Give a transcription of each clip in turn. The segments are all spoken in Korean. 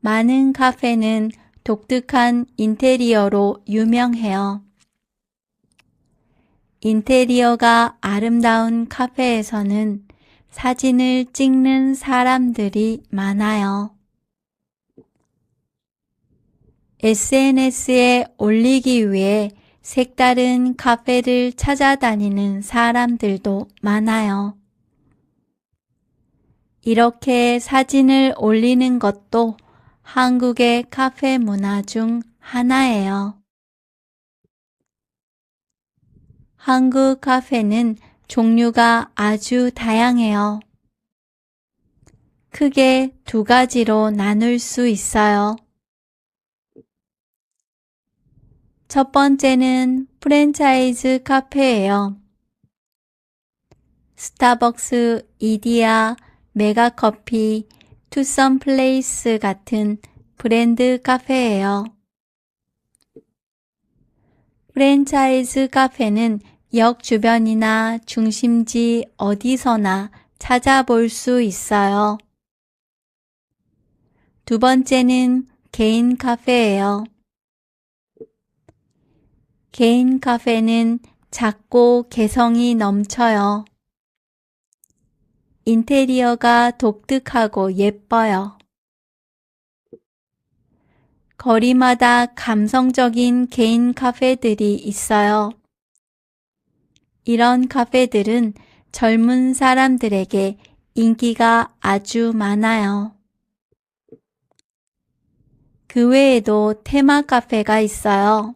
많은 카페는 독특한 인테리어로 유명해요. 인테리어가 아름다운 카페에서는 사진을 찍는 사람들이 많아요. SNS에 올리기 위해 색다른 카페를 찾아다니는 사람들도 많아요. 이렇게 사진을 올리는 것도 한국의 카페 문화 중 하나예요. 한국 카페는 종류가 아주 다양해요. 크게 두 가지로 나눌 수 있어요. 첫 번째는 프랜차이즈 카페예요. 스타벅스, 이디야, 메가커피, 투썸플레이스 같은 브랜드 카페예요. 프랜차이즈 카페는 역 주변이나 중심지 어디서나 찾아볼 수 있어요. 두 번째는 개인 카페예요. 개인 카페는 작고 개성이 넘쳐요. 인테리어가 독특하고 예뻐요. 거리마다 감성적인 개인 카페들이 있어요. 이런 카페들은 젊은 사람들에게 인기가 아주 많아요. 그 외에도 테마 카페가 있어요.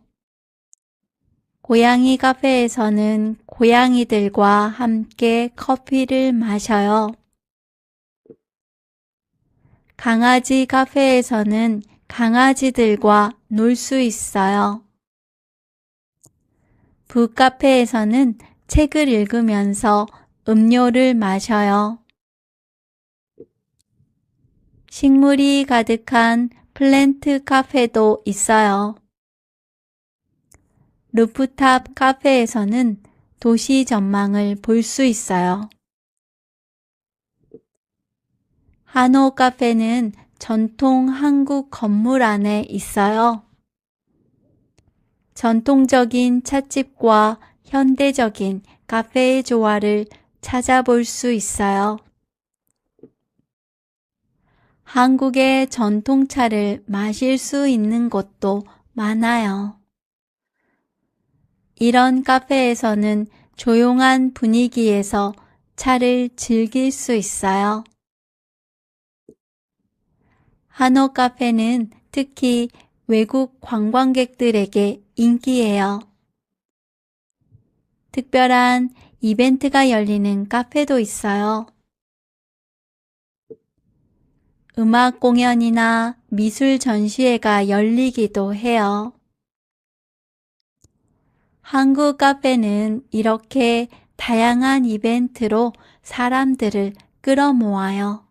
고양이 카페에서는 고양이들과 함께 커피를 마셔요. 강아지 카페에서는 강아지들과 놀 수 있어요. 북카페에서는 책을 읽으면서 음료를 마셔요. 식물이 가득한 플랜트 카페도 있어요. 루프탑 카페에서는 도시 전망을 볼 수 있어요. 한옥 카페는 전통 한국 건물 안에 있어요. 전통적인 찻집과 현대적인 카페의 조화를 찾아볼 수 있어요. 한국의 전통차를 마실 수 있는 곳도 많아요. 이런 카페에서는 조용한 분위기에서 차를 즐길 수 있어요. 한옥 카페는 특히 외국 관광객들에게 인기예요. 특별한 이벤트가 열리는 카페도 있어요. 음악 공연이나 미술 전시회가 열리기도 해요. 한국 카페는 이렇게 다양한 이벤트로 사람들을 끌어모아요.